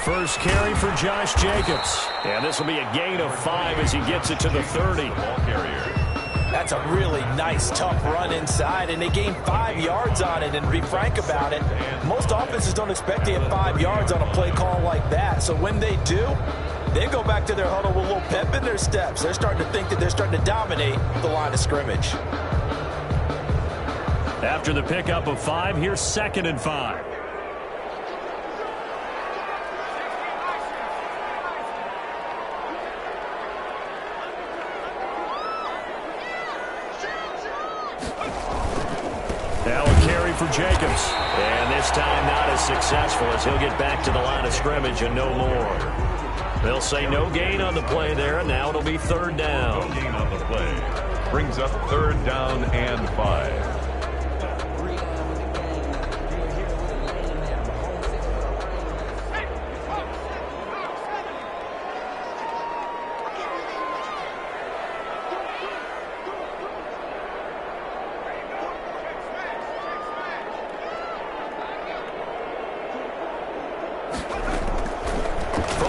first carry for Josh Jacobs. And this will be a gain of 5 as he gets it to the 30. Ball carrier. That's a really nice, tough run inside, and they gained 5 yards on it. And to be frank about it, most offenses don't expect to get 5 yards on a play call like that. So when they do, they go back to their huddle with a little pep in their steps. They're starting to think that they're starting to dominate the line of scrimmage. After the pickup of 5, here's 2nd and 5. Now a carry for Jacobs. And this time not as successful as he'll get back to the line of scrimmage and no more. They'll say no gain on the play there, and now it'll be 3rd down. No gain on the play. Brings up 3rd down and 5.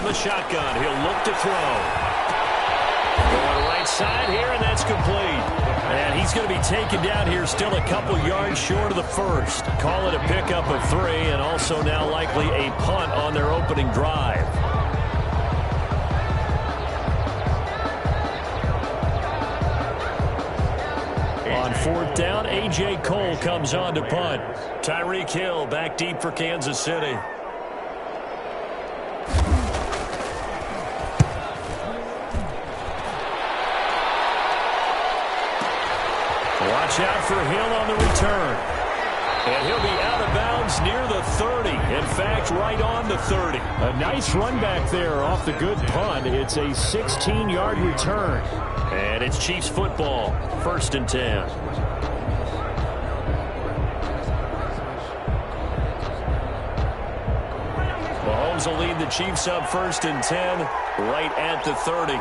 Shotgun. He'll look to throw. Going right side here, and that's complete. And he's going to be taken down here, still a couple yards short of the first. Call it a pickup of 3, and also now likely a punt on their opening drive. On 4th down, A.J. Cole comes on to punt. Tyreek Hill back deep for Kansas City. Watch out for Hill on the return. And he'll be out of bounds near the 30. In fact, right on the 30. A nice run back there off the good punt. It's a 16-yard return. And it's Chiefs football, 1st and 10. Mahomes will lead the Chiefs up 1st and 10, right at the 30.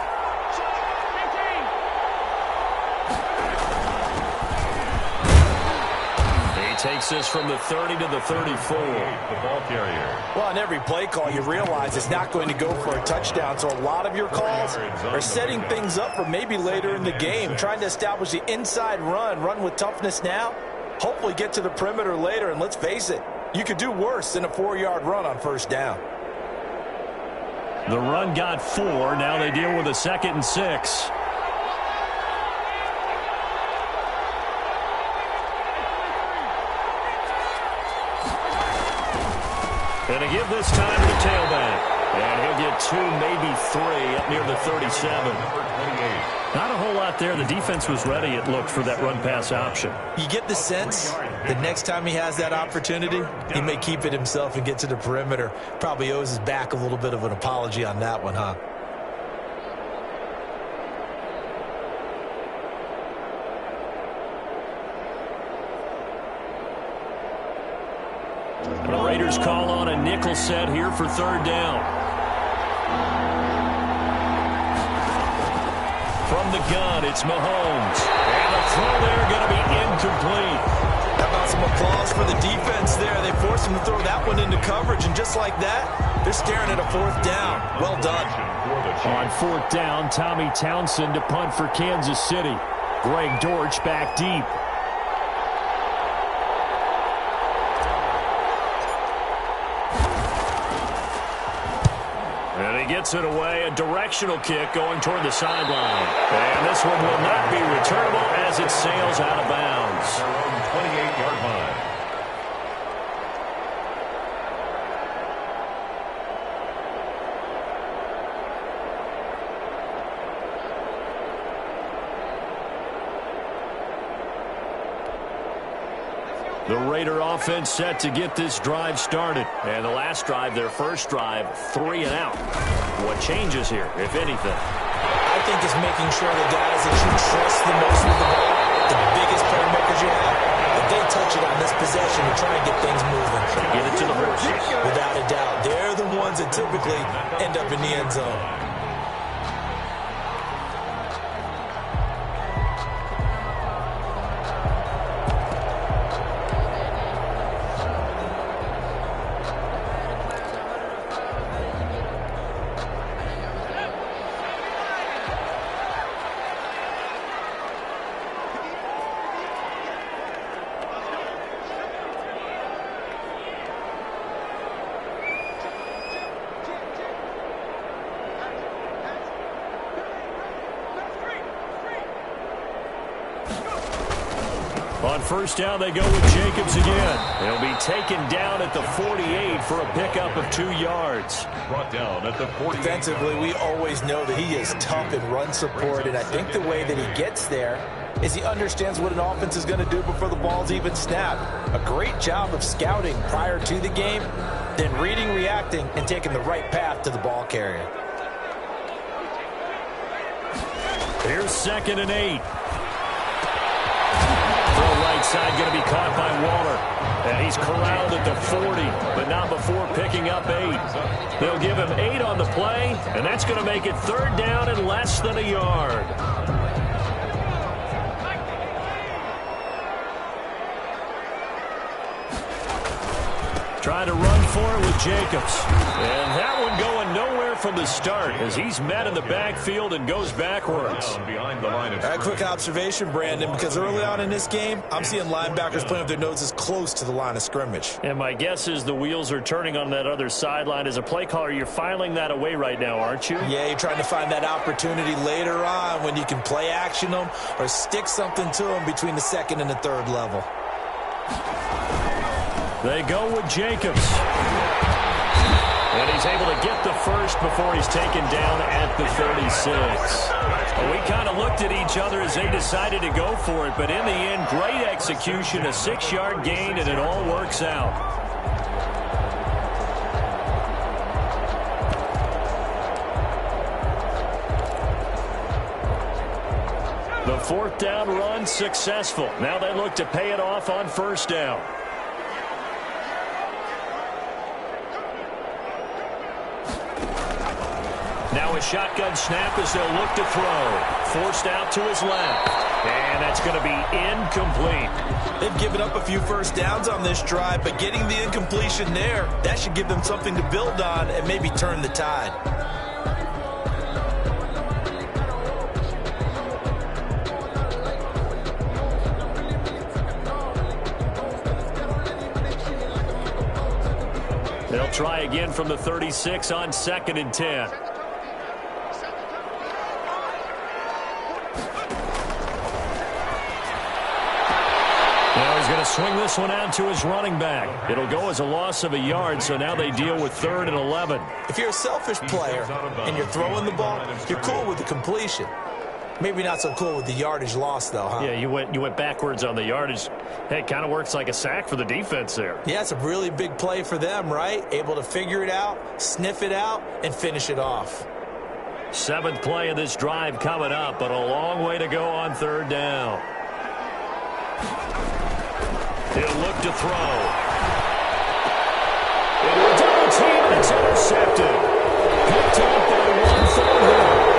Takes this from the 30 to the 34. The ball carrier. Well, on every play call, you realize it's not going to go for a touchdown. So a lot of your calls are setting things up for maybe later in the game, trying to establish the inside run with toughness now, hopefully get to the perimeter later. And let's face it, you could do worse than a 4-yard run on 1st down. The run got 4. Now they deal with a 2nd and 6. And a give this time to the tailback. And he'll get 2, maybe 3 up near the 37. Not a whole lot there. The defense was ready, it looked, for that run-pass option. You get the sense that next time he has that opportunity, he may keep it himself and get to the perimeter. Probably owes his back a little bit of an apology on that one, huh? The Raiders call on a nickel set here for 3rd down. From the gun, it's Mahomes. And the throw there going to be incomplete. How about some applause for the defense there? They forced him to throw that one into coverage, and just like that, they're staring at a 4th down. Well done. On 4th down, Tommy Townsend to punt for Kansas City. Greg Dortch back deep. Gets it away, a directional kick going toward the sideline. And this one will not be returnable as it sails out of bounds. 28-yard line. The Raider offense set to get this drive started. And the last drive, their first drive, 3 and out. What changes here, if anything? I think it's making sure the guys that you trust the most with the ball, the biggest playmakers you have, that they touch it on this possession and try and get things moving. Get it to the horses. Without a doubt. They're the ones that typically end up in the end zone. first down, they go with Jacobs again. He'll be taken down at the 48 for a pickup of 2 yards. Brought down at the 48. Defensively, we always know that he is tough in run support, and I think the way that he gets there is he understands what an offense is going to do before the ball's even snapped. A great job of scouting prior to the game, then reading, reacting, and taking the right path to the ball carrier. Here's 2nd and 8. Throw right side going to be caught by Waller. And he's corralled at the 40, but not before picking up 8. They'll give him 8 on the play, and that's going to make it 3rd down and less than a yard. Trying to run for it with Jacobs. And that one going nowhere from the start as he's met in the backfield and goes backwards. Behind the line of scrimmage. A quick observation, Brandon, because early on in this game, I'm seeing linebackers playing with their noses close to the line of scrimmage. And my guess is the wheels are turning on that other sideline. As a play caller, you're filing that away right now, aren't you? Yeah, you're trying to find that opportunity later on when you can play action them or stick something to them between the 2nd and the 3rd level. They go with Jacobs. And he's able to get the first before he's taken down at the 36. Well, we kind of looked at each other as they decided to go for it, but in the end, great execution, a 6-yard gain, and it all works out. The 4th down run successful. Now they look to pay it off on 1st down. Now a shotgun snap as they'll look to throw. Forced out to his left. And that's going to be incomplete. They've given up a few first downs on this drive, but getting the incompletion there, that should give them something to build on and maybe turn the tide. They'll try again from the 36 on 2nd and 10. He's going to swing this one out to his running back. It'll go as a loss of a yard, so now they deal with 3rd and 11. If you're a selfish player and you're throwing the ball, you're cool with the completion. Maybe not so cool with the yardage loss, though, huh? Yeah, you went backwards on the yardage. Hey, it kind of works like a sack for the defense there. Yeah, it's a really big play for them, right? Able to figure it out, sniff it out, and finish it off. 7th play of this drive coming up, but a long way to go on 3rd down. He'll look to throw. Into a double team, and it's intercepted. Picked up by 1-3.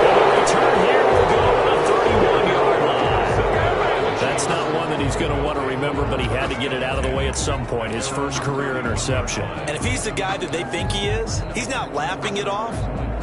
And the return here will go to the 31-yard line. That's not one that he's going to want to remember, but he had to get it out of the way at some point. His first career interception. And if he's the guy that they think he is, he's not laughing it off,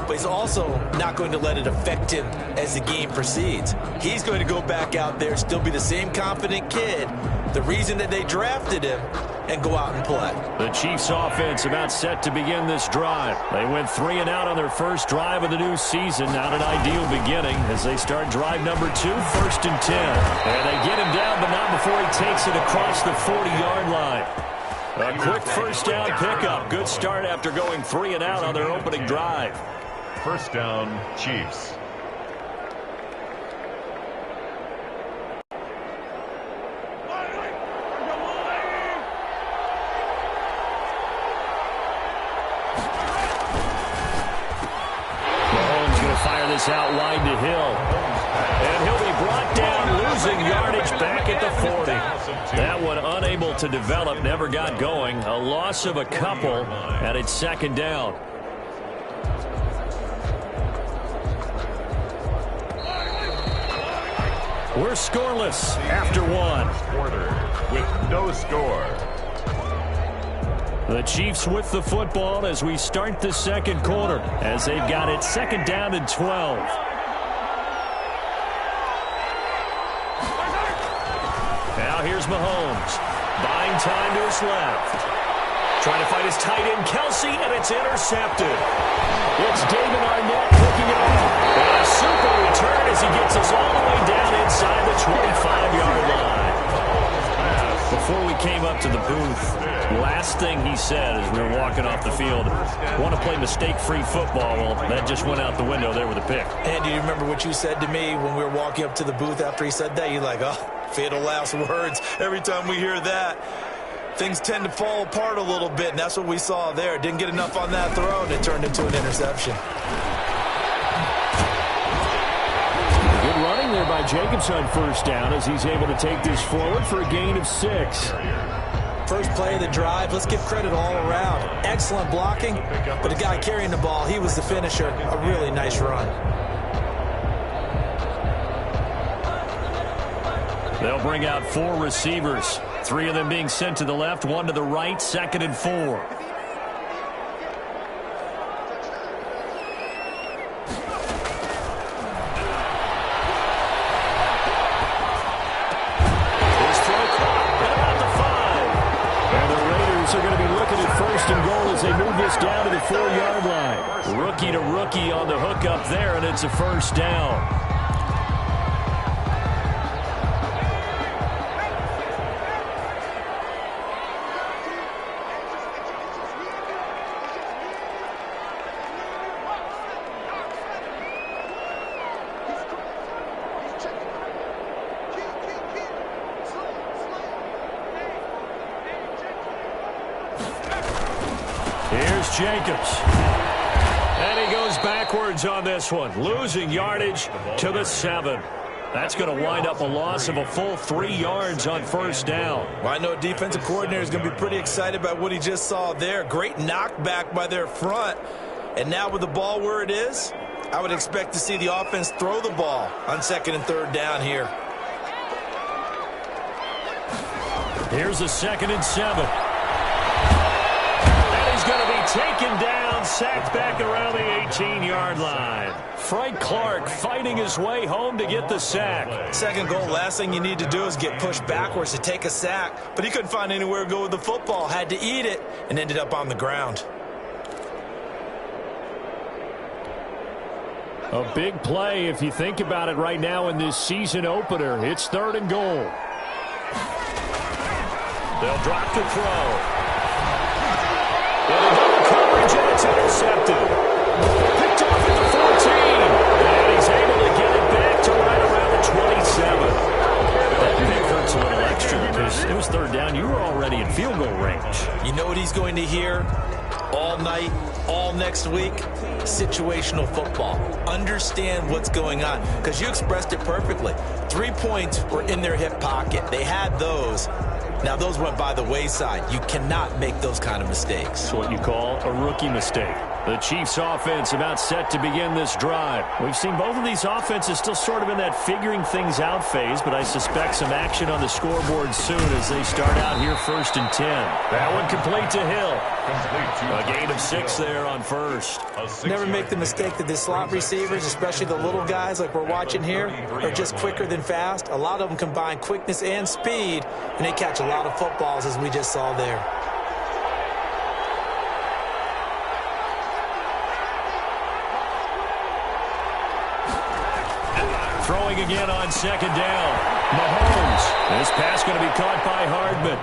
but he's also not going to let it affect him as the game proceeds. He's going to go back out there, still be the same confident kid, the reason that they drafted him, and go out and play. The Chiefs offense about set to begin this drive. They went 3 and out on their first drive of the new season. Not an ideal beginning as they start drive number 2, 1st and 10. And they get him down, but not before he takes it across the 40-yard line. A quick first down pickup. Good start after going 3 and out on their opening drive. First down, Chiefs. Fire this out wide to Hill. And he'll be brought down, losing yardage back at the 40. That one unable to develop, never got going. A loss of a couple, and it's 2nd down. We're scoreless after 1. Quarter with no score. The Chiefs with the football as we start the 2nd quarter, as they've got it 2nd down and 12. Now here's Mahomes, buying time to his left. Trying to find his tight end, Kelsey, and it's intercepted. It's David Arnett picking it up. And a super return as he gets us all the way down inside the 25-yard line. Before we came up to the booth, last thing he said as we were walking off the field, want to play mistake-free football. Well, that just went out the window there with a pick. And do you remember what you said to me when we were walking up to the booth after he said that? You're like, oh, fatal last words. Every time we hear that, things tend to fall apart a little bit, and that's what we saw there. Didn't get enough on that throw, and it turned into an interception. Good running there by Jacobs on first down as he's able to take this forward for a gain of 6. First play of the drive, let's give credit all around. Excellent blocking, but the guy carrying the ball, he was the finisher. A really nice run. They'll bring out 4 receivers. 3 of them being sent to the left, 1 to the right, 2nd and 4. His throw caught at about the 5. And the Raiders are going to be looking at 1st and goal as they move this down to the 4-yard line. Rookie to rookie on the hook up there, and it's a 1st down. Here's Jacobs. And he goes backwards on this one, losing yardage to the 7. That's going to wind up a loss of a full 3 yards on 1st down. Well, I know a defensive coordinator is going to be pretty excited about what he just saw there. Great knockback by their front. And now with the ball where it is, I would expect to see the offense throw the ball on 2nd and 3rd down here. Here's a 2nd and 7. He's going to be taken down, sacked back around the 18-yard line. Frank Clark fighting his way home to get the sack. 2nd goal, last thing you need to do is get pushed backwards to take a sack. But he couldn't find anywhere to go with the football, had to eat it, and ended up on the ground. A big play if you think about it right now in this season opener. It's 3rd and goal. They'll drop the throw. Coverage, and it's intercepted. Picked off at the 14. And he's able to get it back to right around the 27. That pick hurts a little extra because it was 3rd down. You were already in field goal range. You know what he's going to hear all night, all next week? Situational football. Understand what's going on, because you expressed it perfectly. 3 points were in their hip pocket. They had those. Now, those went by the wayside. You cannot make those kind of mistakes. That's what you call a rookie mistake. The Chiefs offense about set to begin this drive. We've seen both of these offenses still sort of in that figuring things out phase, but I suspect some action on the scoreboard soon as they start out here 1st and 10. That one complete to Hill. A gain of 6 there on 1st. Never make the mistake that the slot receivers, especially the little guys like we're watching here, are just quicker than fast. A lot of them combine quickness and speed, and they catch a lot of footballs as we just saw there. Throwing again on 2nd down. Mahomes. This pass going to be caught by Hardman.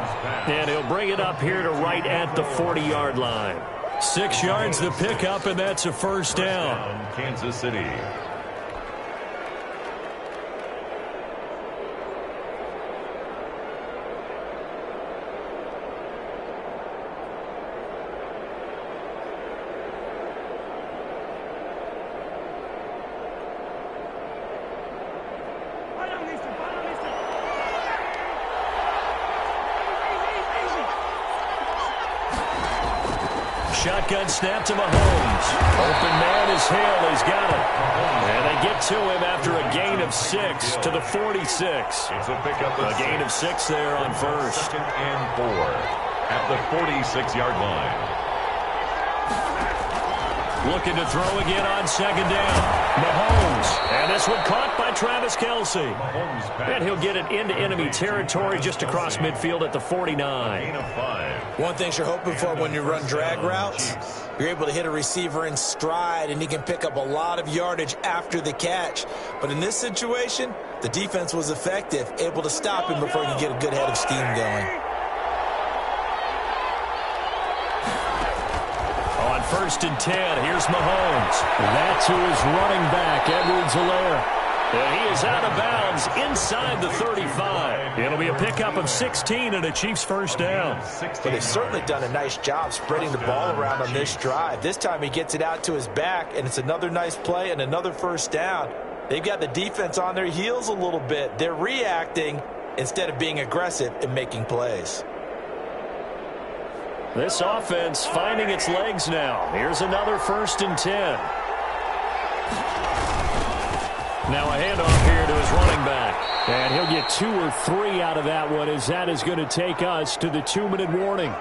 And he'll bring it up here to right at the 40-yard line. 6 yards the pickup, and that's a 1st down. Kansas City. Shotgun snap to Mahomes. Open man is Hill. He's got it. And they get to him after a gain of 6 to the 46. It's a pickup of a gain of 6 there on 1st. 2nd and 4 at the 46-yard line. Looking to throw again on second down. Mahomes. And this one caught by Travis Kelce. And he'll get it into enemy territory just across midfield at the 49. One thing you're hoping for when you run drag routes, you're able to hit a receiver in stride, and he can pick up a lot of yardage after the catch. But in this situation, the defense was effective, able to stop him before he could get a good head of steam going. On 1st and 10, here's Mahomes. That's who is running back, Edwards-Helaire. And he is out of bounds inside the 35. It'll be a pickup of 16 and a Chiefs first down. But they've certainly done a nice job spreading the ball around on this drive. This time he gets it out to his back, and it's another nice play and another first down. They've got the defense on their heels a little bit. They're reacting instead of being aggressive and making plays. This offense finding its legs now. Here's another 1st and 10. Now a handoff here to his running back. And he'll get 2 or 3 out of that one, as that is going to take us to the 2-minute warning.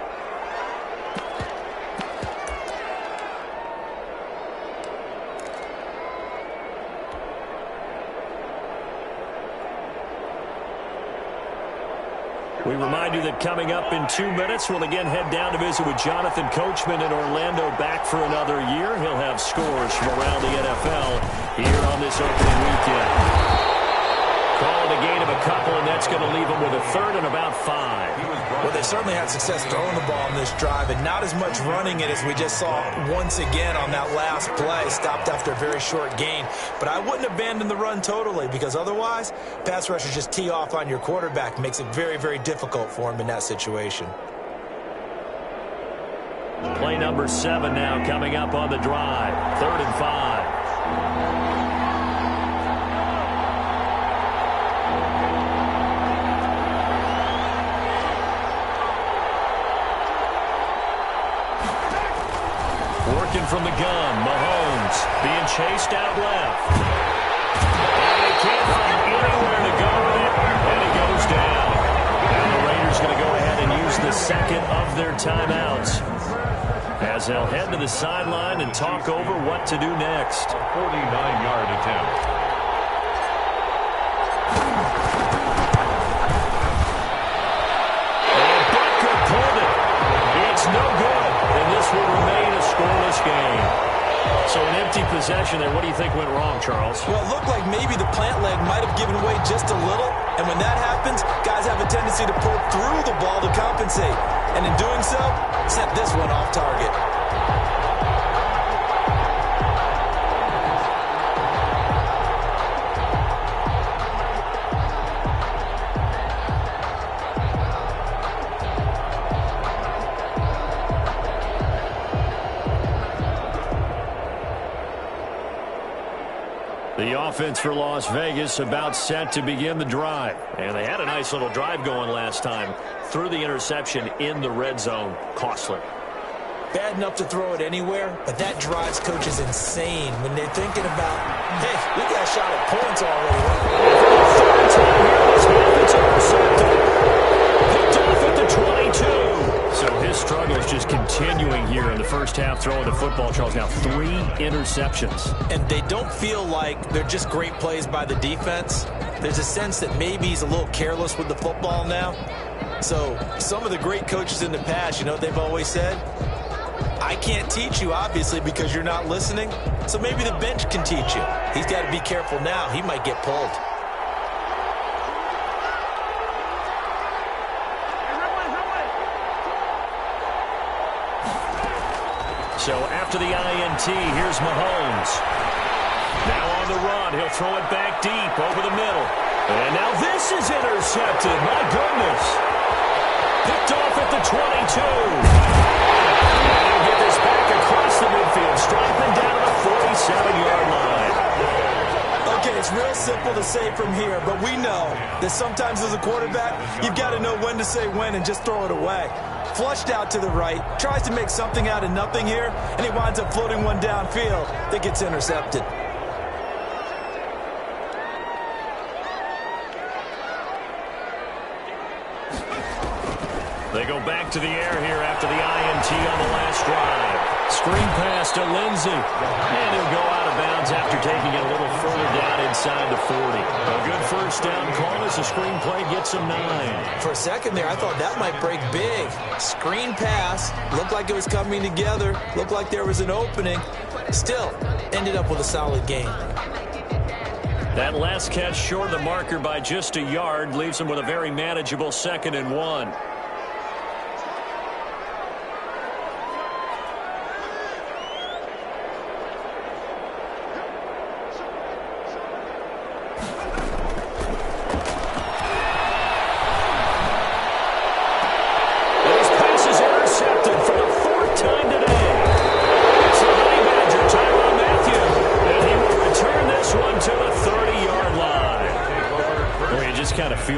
We remind you that coming up in 2 minutes, we'll again head down to visit with Jonathan Coachman in Orlando, back for another year. He'll have scores from around the NFL here on this opening weekend. Call it a gain of a couple, and that's going to leave them with a 3rd and about 5. Well, they certainly had success throwing the ball in this drive, and not as much running it as we just saw once again on that last play. Stopped after a very short gain. But I wouldn't abandon the run totally, because otherwise, pass rushers just tee off on your quarterback. Makes it very, very difficult for him in that situation. Play number 7 now coming up on the drive. 3rd and 5. Working from the gun, Mahomes being chased out left. And he can't find anywhere to go with it, and he goes down. And the Raiders going to go ahead and use the second of their timeouts, as they'll head to the sideline and talk over what to do next. 49-yard attempt. And Butker pulled it. It's no good, and this will remain a scoreless game. So an empty possession there. What do you think went wrong, Charles? Well, it looked like maybe the plant leg might have given way just a little. And when that happens, guys have a tendency to pull through the ball to compensate. And in doing so, sent this one off target. The offense for Las Vegas about set to begin the drive. And they had a nice little drive going last time. Threw the interception in the red zone. Costly. Bad enough to throw it anywhere, but that drives coaches insane when they're thinking about, hey, we got a shot at points already. It's intercepted. Picked off at the 22. So his struggle is just continuing here in the first half, throwing the football. Charles, now 3 interceptions. And they don't feel like they're just great plays by the defense. There's a sense that maybe he's a little careless with the football now. So some of the great coaches in the past, you know what they've always said? I can't teach you, obviously, because you're not listening. So maybe the bench can teach you. He's got to be careful now. He might get pulled. So after the INT, here's Mahomes. Now on the run, he'll throw it back deep over the middle. And now this is intercepted. My goodness. Picked off at the 22. And he'll get this back across the midfield, striping down to the 47-yard line. Okay, it's real simple to say from here, but we know that sometimes as a quarterback, you've got to know when to say when and just throw it away. Flushed out to the right, tries to make something out of nothing here, and he winds up floating one downfield that gets intercepted. They go back to the air here after the INT on the last drive. screen pass to Lindsey. And he'll go out of bounds after taking it a little further down inside the 40. A good first down call as the screen play gets him 9. For a second there, I thought that might break big. Screen pass. Looked like it was coming together. Looked like there was an opening. Still, ended up with a solid gain. That last catch short of the marker by just a yard leaves him with a very manageable 2nd and 1.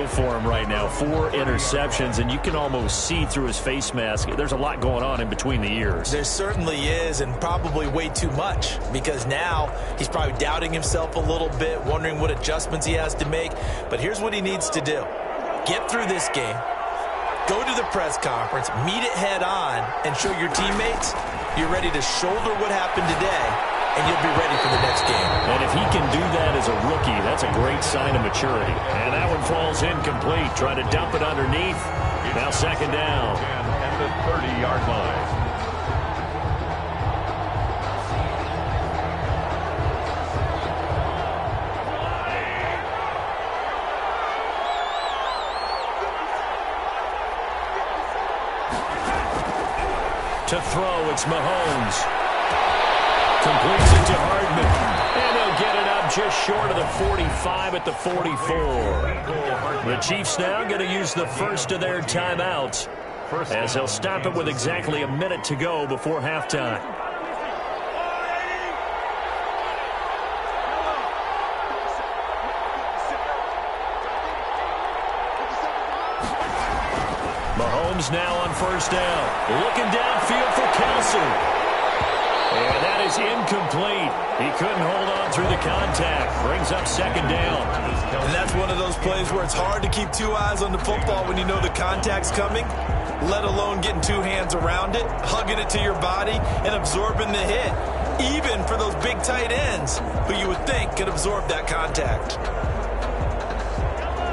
For him right now, 4 interceptions, and you can almost see through his face mask. There's a lot going on in between the ears. There certainly is, and probably way too much, because now he's probably doubting himself a little bit, wondering what adjustments he has to make. But here's what he needs to do. Get through this game, go to the press conference, meet it head on, and show your teammates you're ready to shoulder what happened today, and you'll be ready for the next game. And if he can do that as a rookie, that's a great sign of maturity. And that one falls incomplete. Try to dump it underneath. Now 2nd down. At the 30-yard line. To throw, it's Mahomes. Completes it to Hardman. And he'll get it up just short of the 45 at the 44. The Chiefs now going to use the first of their timeouts as they'll stop it with exactly a minute to go before halftime. Mahomes now on first down. Looking downfield for Kelsey. And that is incomplete. He couldn't hold on through the contact. Brings up 2nd down. And that's one of those plays where it's hard to keep 2 eyes on the football when you know the contact's coming, let alone getting 2 hands around it, hugging it to your body, and absorbing the hit, even for those big tight ends who you would think could absorb that contact.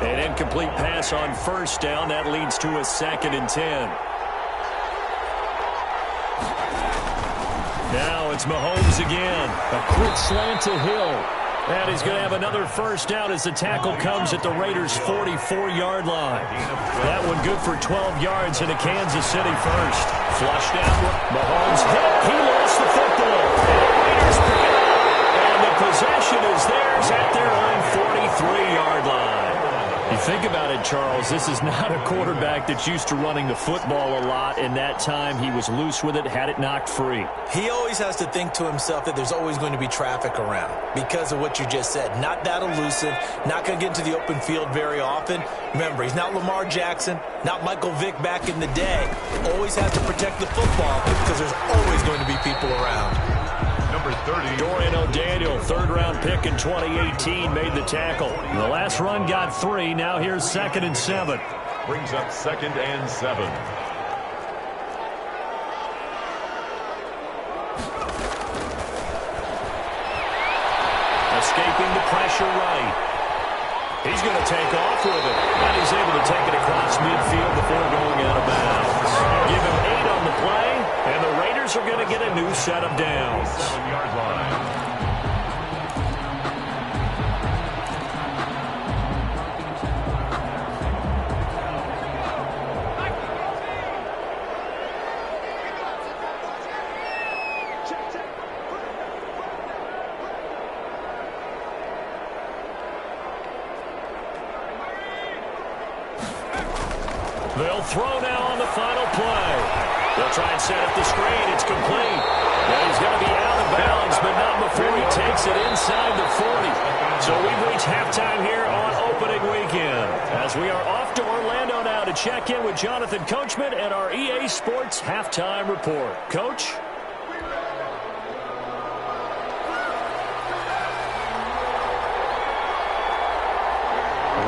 An incomplete pass on first down. That leads to a 2nd and 10. Now it's Mahomes again. A quick slant to Hill. And he's going to have another first down as the tackle comes at the Raiders' 44-yard line. That one good for 12 yards into Kansas City first. Flushed out. Mahomes hit. He lost the football. And the Raiders pick it up. And the possession is theirs at their own 43-yard line. You think about it, Charles, this is not a quarterback that's used to running the football a lot, and that time he was loose with it, had it knocked free. He always has to think to himself that there's always going to be traffic around because of what you just said. Not that elusive, not going to get into the open field very often. Remember, he's not Lamar Jackson, not Michael Vick back in the day. Always has to protect the football because there's always going to be people around. Number 30. Dorian O'Daniel, 3rd-round pick in 2018, made the tackle. The last run got 3. Now here's 2nd and 7. Brings up 2nd and 7. Escaping the pressure right. He's going to take off with it. And he's able to take it across midfield before going out of bounds. Give him 8 on the play, and the Raiders are going to get a new set of downs. 7-yard line. They'll throw now on the final play. They'll try and set up the screen. It's complete. And he's going to be out of bounds, but not before he takes it inside the 40. So we've reached halftime here on opening weekend, as we are off to Orlando now to check in with Jonathan Coachman and our EA Sports Halftime Report. Coach?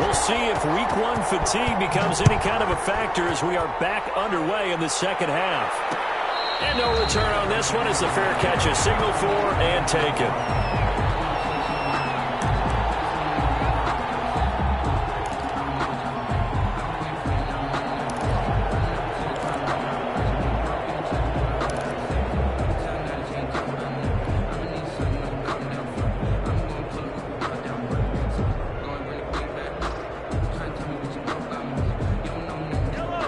We'll see if week 1 fatigue becomes any kind of a factor as we are back underway in the second half. And no return on this one as the fair catch is signaled for and taken.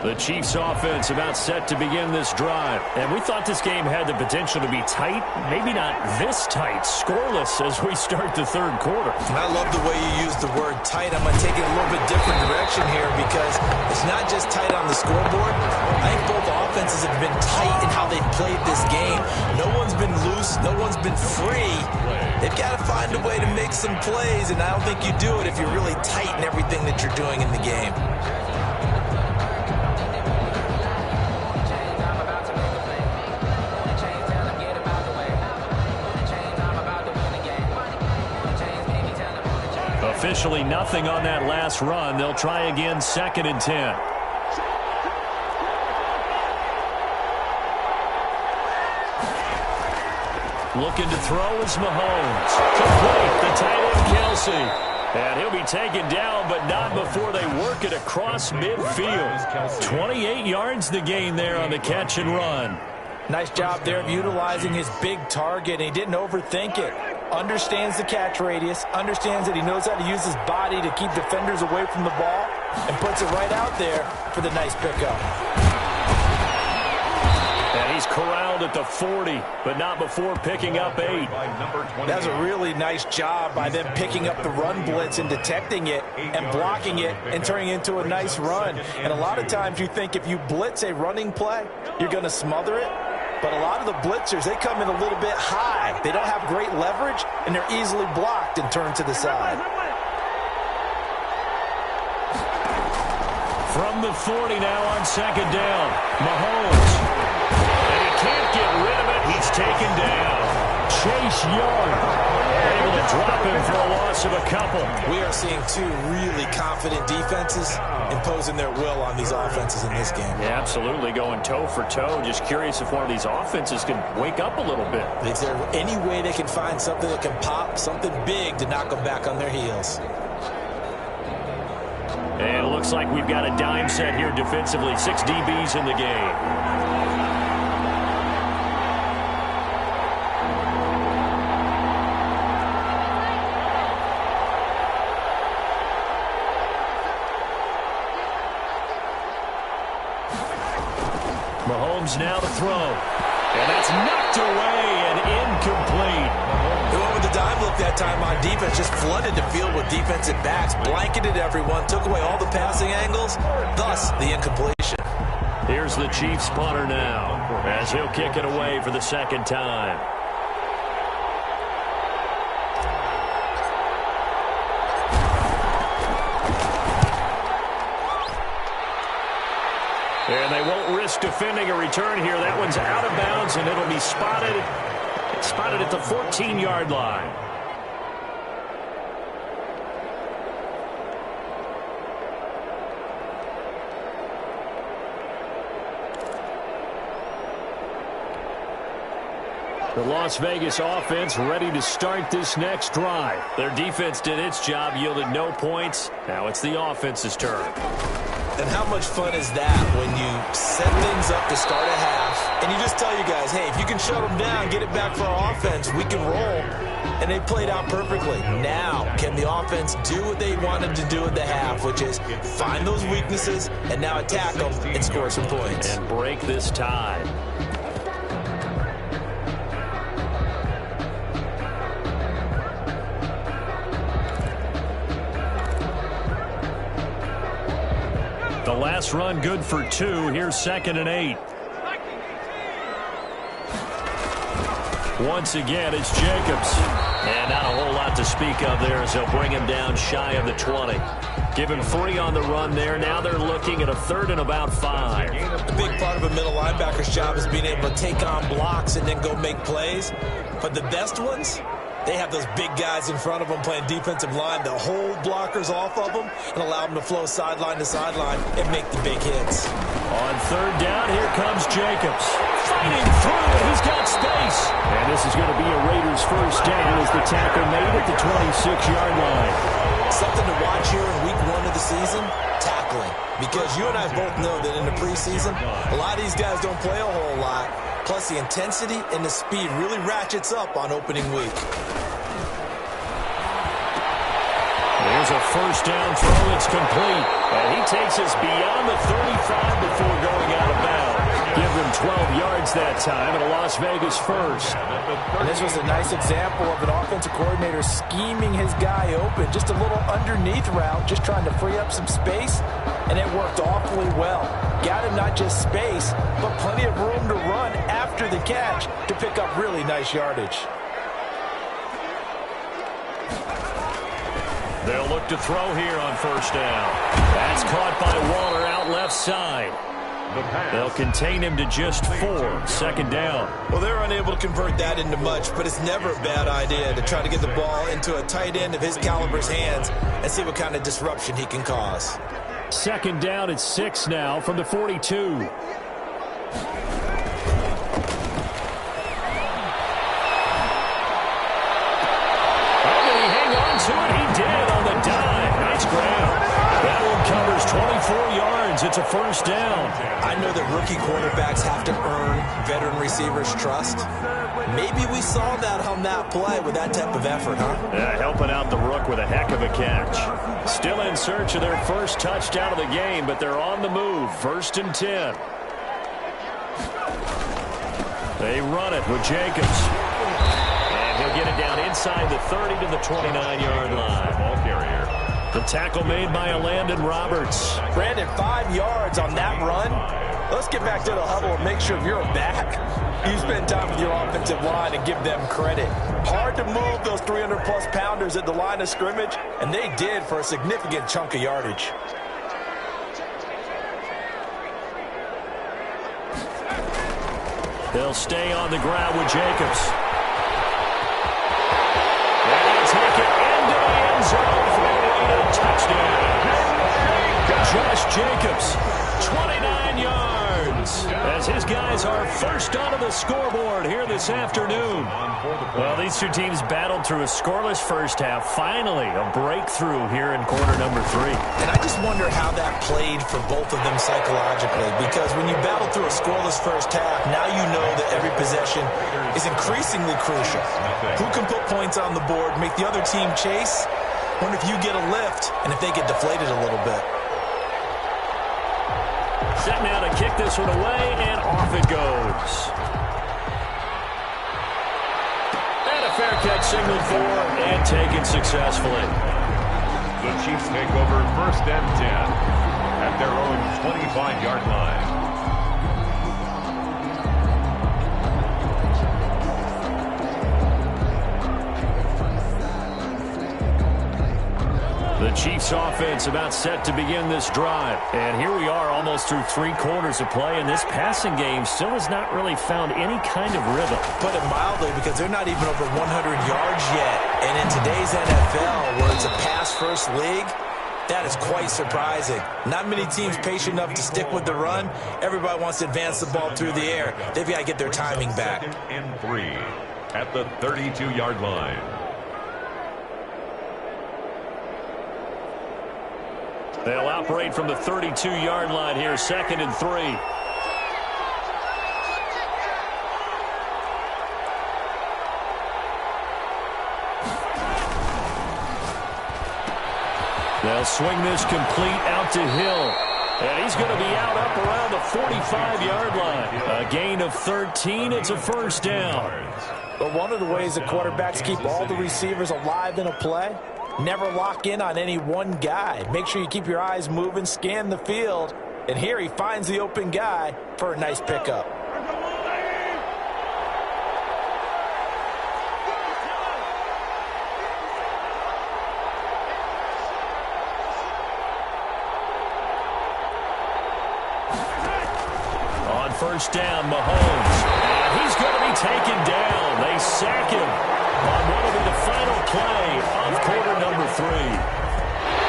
The Chiefs offense about set to begin this drive. And we thought this game had the potential to be tight, maybe not this tight, scoreless as we start the third quarter. And I love the way you use the word tight. I'm going to take it a little bit different direction here because it's not just tight on the scoreboard. I think both offenses have been tight in how they've played this game. No one's been loose. No one's been free. They've got to find a way to make some plays, and I don't think you do it if you're really tight in everything that you're doing in the game. Officially nothing on that last run. They'll try again, 2nd and 10. Looking to throw is Mahomes. Complete, the tight end Kelsey. And he'll be taken down, but not before they work it across midfield. 28 yards the gain there on the catch and run. Nice job there of utilizing his big target. He didn't overthink it. Understands the catch radius, understands that he knows how to use his body to keep defenders away from the ball, and puts it right out there for the nice pickup. And he's corralled at the 40, but not before picking up 8. That's a really nice job by them picking up the run blitz and detecting it and blocking it and turning it into a nice run. And a lot of times you think if you blitz a running play, you're going to smother it. But a lot of the blitzers, they come in a little bit high. They don't have great leverage, and they're easily blocked and turned to the side. From the 40 now on 2nd down, Mahomes. And he can't get rid of it. He's taken down. Chase Young able to drop him for a loss of a couple. We are seeing two really confident defenses imposing their will on these offenses in this game. Yeah, absolutely, going toe for toe. Just curious if one of these offenses can wake up a little bit. Is there any way they can find something that can pop, something big to knock them back on their heels? And it looks like we've got a dime set here defensively. 6 DBs in the game. Mahomes now to throw. And that's knocked away and incomplete. They went with the dime look that time on defense, just flooded the field with defensive backs, blanketed everyone, took away all the passing angles, thus the incompletion. Here's the Chiefs punter now as he'll kick it away for the 2nd time. And they won't risk defending a return here. That one's out of bounds, and it'll be spotted at the 14-yard line. The Las Vegas offense ready to start this next drive. Their defense did its job, yielded no points. Now it's the offense's turn. And how much fun is that when you set things up to start a half, and you just tell you guys, hey, if you can shut them down, get it back for our offense, we can roll. And they played out perfectly. Now, can the offense do what they wanted to do at the half, which is find those weaknesses and now attack them and score some points. And break this tie. The last run good for 2. Here's 2nd and 8. Once again, it's Jacobs. And not a whole lot to speak of there as they'll bring him down shy of the 20. Give him 3 on the run there. Now they're looking at a 3rd and about 5. A big part of a middle linebacker's job is being able to take on blocks and then go make plays. But the best ones, they have those big guys in front of them playing defensive line that hold blockers off of them and allow them to flow sideline to sideline and make the big hits. On 3rd down, here comes Jacobs. Fighting through, and he's got space. And this is going to be a Raiders first down as the tackle made at the 26-yard line. Something to watch here in week 1 of the season, tackling. Because you and I both know that in the preseason, a lot of these guys don't play a whole lot. Plus, the intensity and the speed really ratchets up on opening week. There's a first down throw. It's complete. And he takes us beyond the 35 before going out of bounds. Give them 12 yards that time, and a Las Vegas first. And this was a nice example of an offensive coordinator scheming his guy open. Just a little underneath route, just trying to free up some space, and it worked awfully well. Got him not just space, but plenty of room to run after the catch to pick up really nice yardage. They'll look to throw here on first down. That's caught by Waller out left side. They'll contain him to just 4. Second down. Well, they're unable to convert that into much, but it's never a bad idea to try to get the ball into a tight end of his caliber's hands and see what kind of disruption he can cause. Second down at 6 now from the 42. To it, he did on the dive. Nice ground. That one covers 24 yards. It's a first down. I know that rookie quarterbacks have to earn veteran receivers' trust. Maybe we saw that on that play with that type of effort, huh? Yeah, helping out the rook with a heck of a catch. Still in search of their first touchdown of the game, but they're on the move. First and 10. They run it with Jacobs. He'll get it down inside the 30 to the 29-yard line. Ball carrier. The tackle made by Landon Roberts. Brandon, 5 yards on that run. Let's get back to the huddle and make sure you're back. You spend time with your offensive line and give them credit. Hard to move those 300-plus pounders at the line of scrimmage, and they did for a significant chunk of yardage. They'll stay on the ground with Jacobs. Touchdown. Josh Jacobs, 29 yards, as his guys are first onto the scoreboard here this afternoon. Well, these two teams battled through a scoreless first half. Finally, a breakthrough here in quarter number 3. And I just wonder how that played for both of them psychologically, because when you battle through a scoreless first half, now you know that every possession is increasingly crucial. Who can put points on the board, make the other team chase? Wonder if you get a lift and if they get deflated a little bit. Set now to kick this one away, and off it goes. And a fair catch signaled for and taken successfully. The Chiefs take over first and 10 at their own 25-yard line. The Chiefs offense about set to begin this drive. And here we are almost through 3 quarters of play, and this passing game still has not really found any kind of rhythm. Put it mildly, because they're not even over 100 yards yet. And in today's NFL, where it's a pass-first league, that is quite surprising. Not many teams patient enough to stick with the run. Everybody wants to advance the ball through the air. They've got to get their timing back. Second and 3 at the 32-yard line. They'll operate from the 32-yard line here, second and 3. They'll swing this complete out to Hill. And he's going to be out up around the 45-yard line. A gain of 13. It's a first down. But one of the ways that quarterbacks keep all the receivers alive in a play, never lock in on any one guy. Make sure you keep your eyes moving, scan the field. And here he finds the open guy for a nice pickup. On first down, Mahomes. And he's going to be taken down. They sack him on what will be the final play of quarter number 3.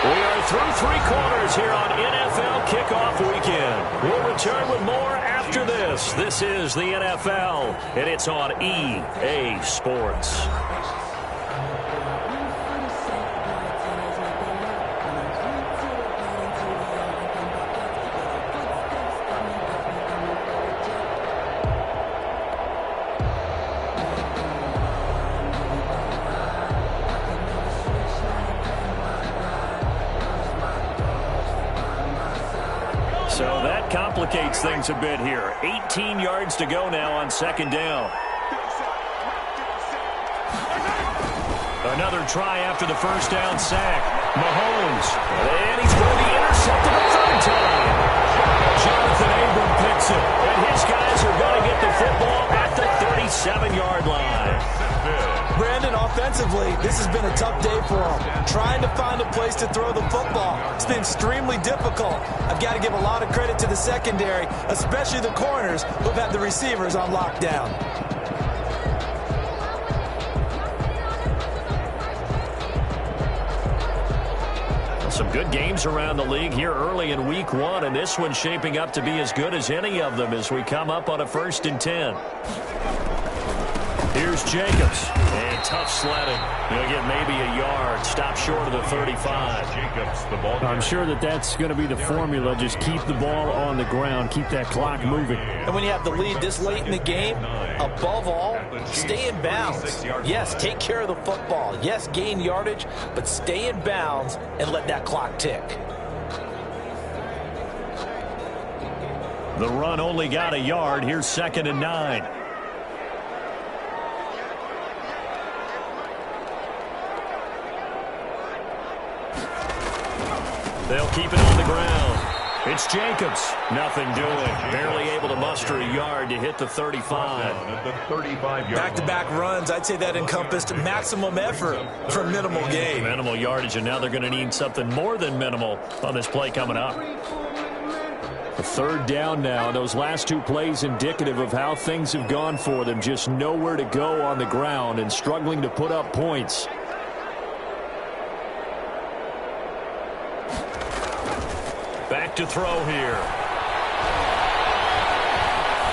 We are through three quarters here on NFL Kickoff Weekend. We'll return with more after this. This is the NFL, and it's on EA Sports. So that complicates things a bit here. 18 yards to go now on second down. Another try after the first down sack. Mahomes. And he's going to be intercepted a third time. Jonathan Abram picks it. And his guys are going to get the football at the 37-yard line. Brandon, offensively, this has been a tough day for him. Trying to find a place to throw the football. It's been extremely difficult. I've got to give a lot of credit to the secondary, especially the corners who've had the receivers on lockdown. Some good games around the league here early in week one, and this one's shaping up to be as good as any of them as we come up on a 1st and 10. Here's Jacobs. And tough sledding. He'll get maybe a yard. Stop short of the 35. Jacobs, the ball. I'm sure that's going to be the formula. Just keep the ball on the ground. Keep that clock moving. And when you have the lead this late in the game, above all, stay in bounds. Yes, take care of the football. Yes, gain yardage, but stay in bounds and let that clock tick. The run only got a yard. Here's 2nd and 9. They'll keep it on the ground. It's Jacobs. Nothing doing. Barely able to muster a yard to hit the 35. Back-to-back runs, I'd say that encompassed maximum effort for minimal gain. Minimal yardage, and now they're going to need something more than minimal on this play coming up. A 3rd down now. Those last 2 plays indicative of how things have gone for them. Just nowhere to go on the ground and struggling to put up points. Back to throw here.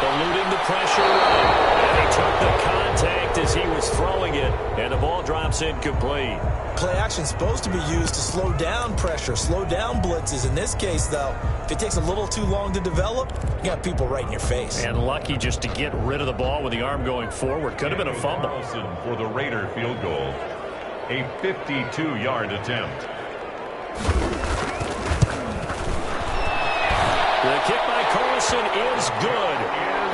Eluding the pressure. And he took the contact as he was throwing it. And the ball drops incomplete. Play action is supposed to be used to slow down pressure, slow down blitzes. In this case, though, if it takes a little too long to develop, you got people right in your face. And lucky just to get rid of the ball with the arm going forward. Could have been a fumble. For the Raider field goal. A 52-yard attempt. The kick by Carlson is good.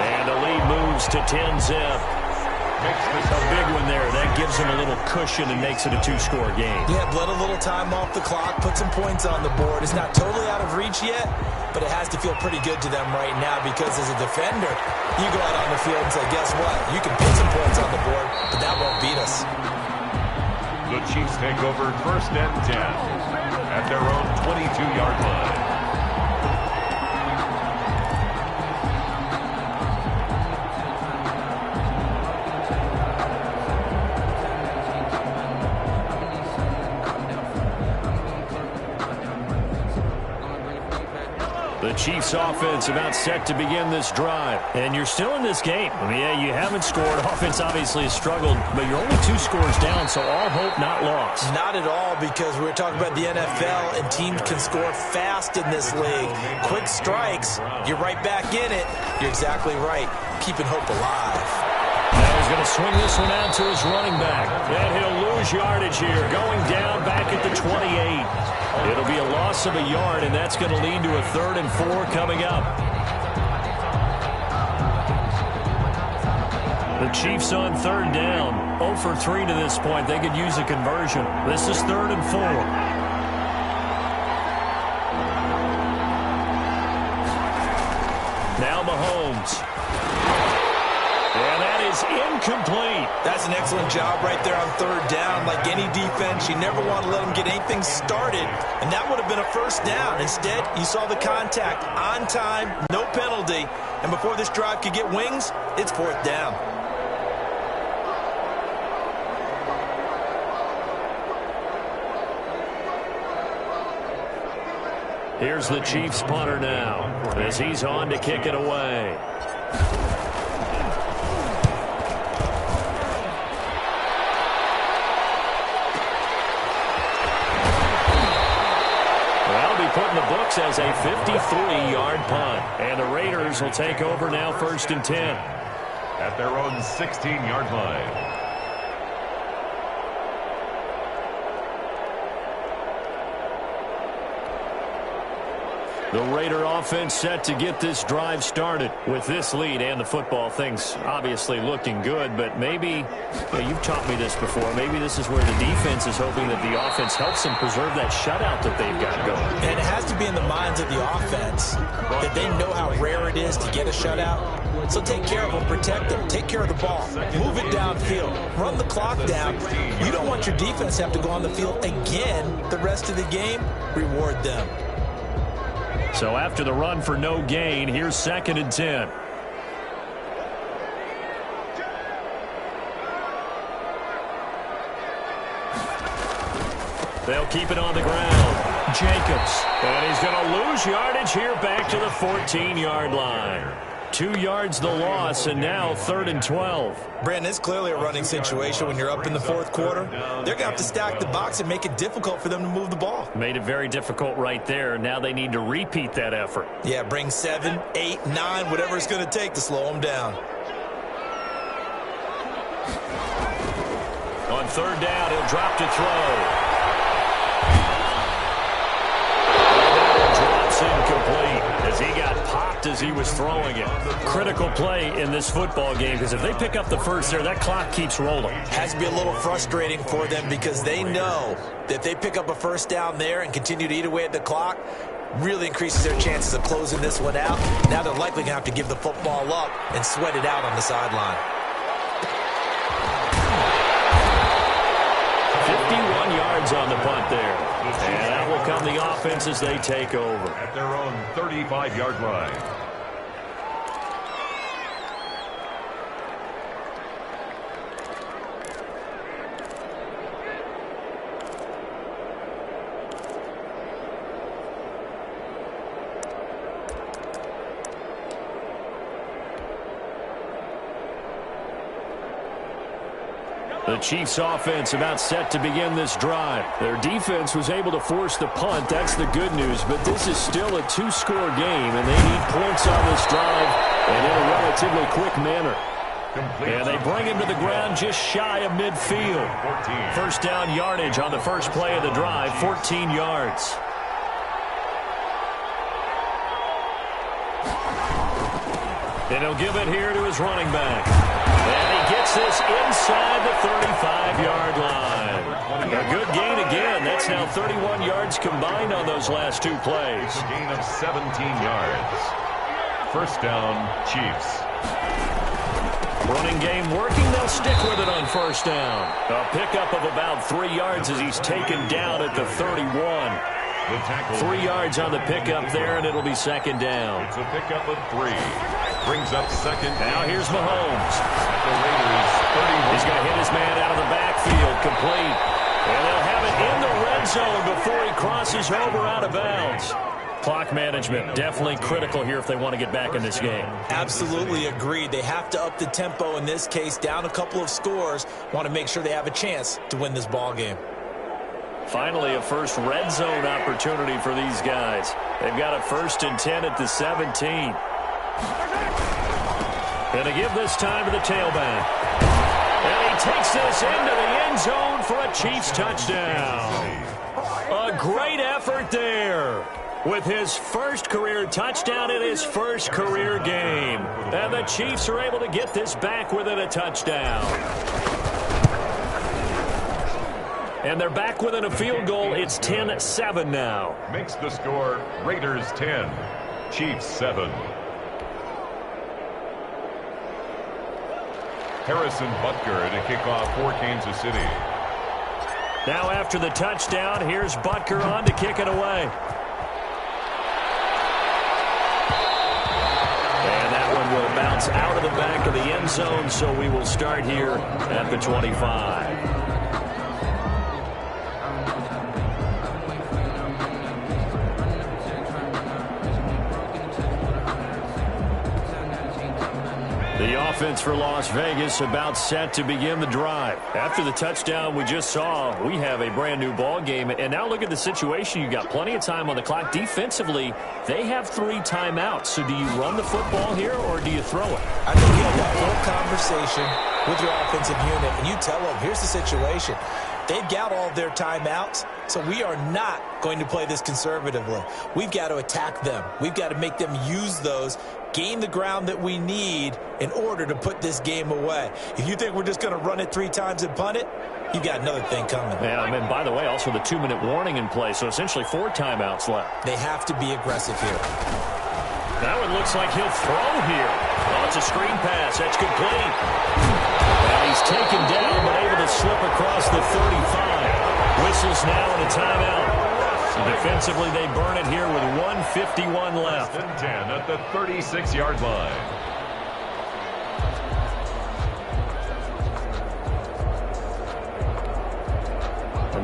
And the lead moves to 10-zip. A big one there. That gives them a little cushion and makes it a 2-score game. Yeah, let a little time off the clock, put some points on the board. It's not totally out of reach yet, but it has to feel pretty good to them right now because as a defender, you go out on the field and say, guess what? You can put some points on the board, but that won't beat us. The Chiefs take over 1st and 10 at their own 22-yard line. The Chiefs offense about set to begin this drive. And you're still in this game. I mean, yeah, you haven't scored. Offense obviously has struggled, but you're only 2 scores down, so all hope not lost. Not at all, because we're talking about the NFL, and teams can score fast in this league. Quick strikes, you're right back in it. You're exactly right. Keeping hope alive. Now he's going to swing this one out to his running back. And he'll lose yardage here, going down back at the 28. It'll be a loss of a yard, and that's going to lead to a 3rd and 4 coming up. The Chiefs on 3rd down. 0 for 3 to this point. They could use a conversion. This is 3rd and 4. Now Mahomes. And that is incomplete. That's an excellent job right there on 3rd down. Like any defense, you never want to let them get anything started, and that would have been a 1st down. Instead, you saw the contact on time, no penalty, and before this drive could get wings, it's 4th down. Here's the Chiefs punter now as he's on to kick it away. Put in the books as a 53-yard punt. And the Raiders will take over now 1st and 10. At their own 16-yard line. The Raider offense set to get this drive started with this lead and the football. Things obviously looking good, but maybe, you've taught me this before, maybe this is where the defense is hoping that the offense helps them preserve that shutout that they've got going. And it has to be in the minds of the offense that they know how rare it is to get a shutout. So take care of them, protect them, take care of the ball, move it downfield, run the clock down. You don't want your defense to have to go on the field again the rest of the game. Reward them. So after the run for no gain, here's 2nd and 10. They'll keep it on the ground. Jacobs. And he's going to lose yardage here back to the 14-yard line. 2 yards the loss, and now 3rd and 12. Brandon, it's clearly a running situation when you're up in the 4th quarter. They're going to have to stack the box and make it difficult for them to move the ball. Made it very difficult right there. Now they need to repeat that effort. Yeah, bring 7, 8, 9, whatever it's going to take to slow them down. On 3rd down, he'll drop to throw. Incomplete as he got popped as he was throwing it. Critical play in this football game because if they pick up the first there, that clock keeps rolling. Has to be a little frustrating for them because they know that if they pick up a first down there and continue to eat away at the clock, really increases their chances of closing this one out. Now they're likely going to have to give the football up and sweat it out on the sideline. 51 yards on the punt there. And that will come the offense as they take over. At their own 35-yard line. The Chiefs offense about set to begin this drive. Their defense was able to force the punt. That's the good news. But this is still a 2-score game, and they need points on this drive and in a relatively quick manner. And they bring him to the ground just shy of midfield. 1st down yardage on the first play of the drive, 14 yards. And he'll give it here to his running back. And he gets this inside the 35-yard line. A good gain again. That's now 31 yards combined on those last 2 plays. A gain of 17 yards. 1st down, Chiefs. Running game working. They'll stick with it on 1st down. A pickup of about 3 yards as he's taken down at the 31. 3 yards on the pickup there, and it'll be 2nd down. It's a pickup of 3. Brings up 2nd. Now here's Mahomes. The Raiders, 31. He's going to hit his man out of the backfield, complete. And they'll have it in the red zone before he crosses over out of bounds. Clock management definitely critical here if they want to get back in this game. Absolutely agreed. They have to up the tempo in this case, down a couple of scores. Want to make sure they have a chance to win this ball game. Finally, a first red zone opportunity for these guys. They've got a 1st and 10 at the 17. Going to give this time to the tailback. And he takes this into the end zone for a Chiefs touchdown. A great effort there with his first career touchdown in his first career game. And the Chiefs are able to get this back within a touchdown. And they're back within a field goal. It's 10-7 now. Makes the score Raiders 10, Chiefs 7. Harrison Butker to kick off for Kansas City. Now after the touchdown, here's Butker on to kick it away. And that one will bounce out of the back of the end zone, so we will start here at the 25. The offense for Las Vegas about set to begin the drive. After the touchdown we just saw, we have a brand new ball game. And now look at the situation. You got plenty of time on the clock. Defensively, they have 3 timeouts. So do you run the football here or do you throw it? I think you have that whole conversation with your offensive unit, and you tell them, here's the situation. They've got all of their timeouts, so we are not going to play this conservatively. We've got to attack them. We've got to make them use those, gain the ground that we need in order to put this game away. If you think we're just going to run it 3 times and punt it, you got another thing coming. Yeah, I mean, by the way, also the 2-minute warning in play, so essentially 4 timeouts left. They have to be aggressive here. That one looks like he'll throw here. Oh, it's a screen pass. That's complete. And he's taken down, but able to slip across the 35. Whistles now in a timeout. Defensively, they burn it here with 1:51 left. 10 at the 36-yard line.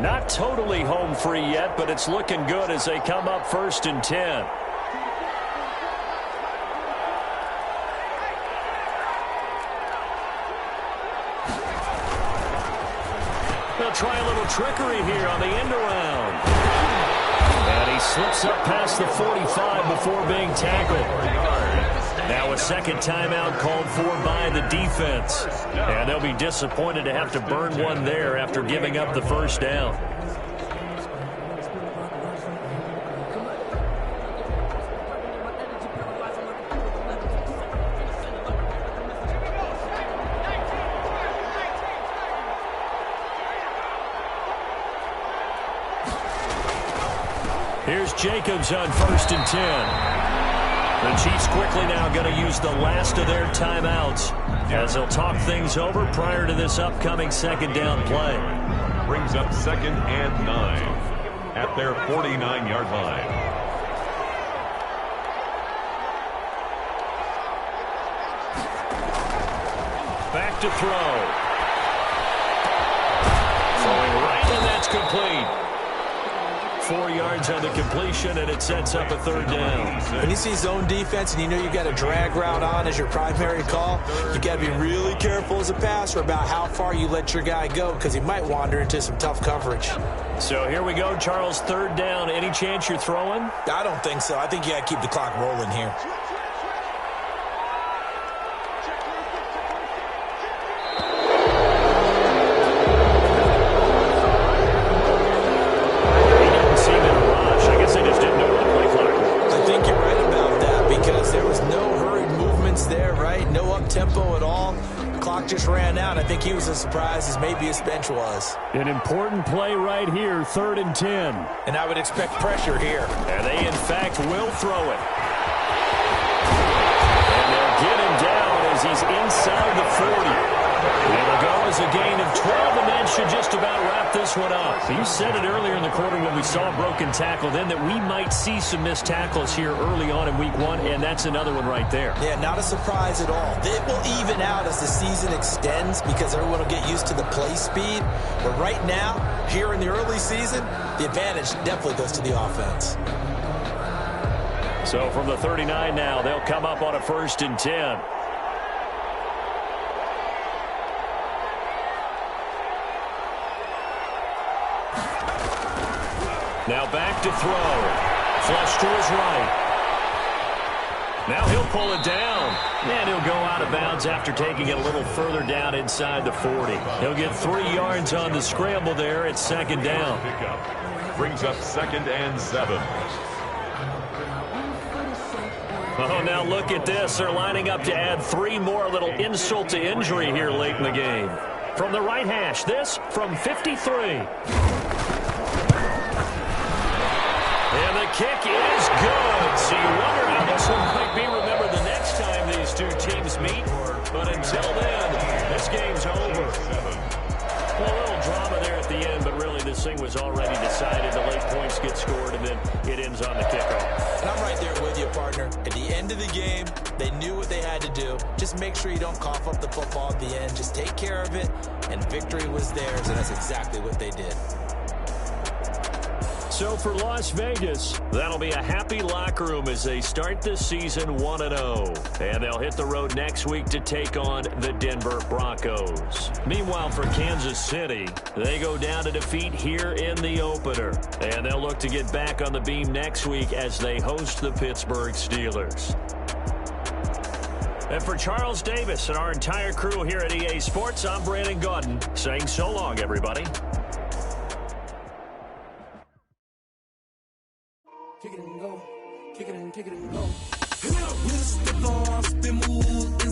Not totally home free yet, but it's looking good as they come up 1st and 10. They'll try a little trickery here on the end around. And he slips up past the 45 before being tackled. Now a second timeout called for by the defense. And they'll be disappointed to have to burn one there after giving up the first down. Here's Jacobs on 1st and 10. The Chiefs quickly now going to use the last of their timeouts as they'll talk things over prior to this upcoming second down play. Brings up 2nd and 9 at their 49-yard line. Back to throw. Throwing right, and that's complete. 4 yards on the completion, and it sets up a 3rd down. When you see zone defense and you know you've got a drag route on as your primary call, you got to be really careful as a passer about how far you let your guy go because he might wander into some tough coverage. So here we go, Charles, 3rd down. Any chance you're throwing? I don't think so. I think you got to keep the clock rolling here. Tempo at all. The clock just ran out. I think he was as surprised as maybe his bench was. An important play right here, 3rd and 10. And I would expect pressure here. And they, in fact, will throw it. And they'll get him down as he's inside the 40. It'll go as a gain of 12, and that should just about wrap this one up. You said it earlier in the quarter when we saw a broken tackle then that we might see some missed tackles here early on in week 1, and that's another one right there. Yeah, not a surprise at all. It will even out as the season extends because everyone will get used to the play speed. But right now, here in the early season, the advantage definitely goes to the offense. So from the 39 now, they'll come up on a 1st and 10. Now back to throw. Flush to his right. Now he'll pull it down. And he'll go out of bounds after taking it a little further down inside the 40. He'll get 3 yards on the scramble there at 2nd down. Brings up 2nd and 7. Oh, now look at this. They're lining up to add 3 more, little insult to injury here late in the game. From the right hash, this from 53. And the kick is good. So you wonder how this one might be remembered the next time these two teams meet. But until then, this game's over. Well, a little drama there at the end, but really this thing was already decided. The late points get scored, and then it ends on the kickoff. And I'm right there with you, partner. At the end of the game, they knew what they had to do. Just make sure you don't cough up the football at the end. Just take care of it, and victory was theirs, and that's exactly what they did. So for Las Vegas, that'll be a happy locker room as they start the season 1-0. And they'll hit the road next week to take on the Denver Broncos. Meanwhile, for Kansas City, they go down to defeat here in the opener. And they'll look to get back on the beam next week as they host the Pittsburgh Steelers. And for Charles Davis and our entire crew here at EA Sports, I'm Brandon Gaudin saying so long, everybody. Kick it and go. Kick it and go. With the step on, spin move.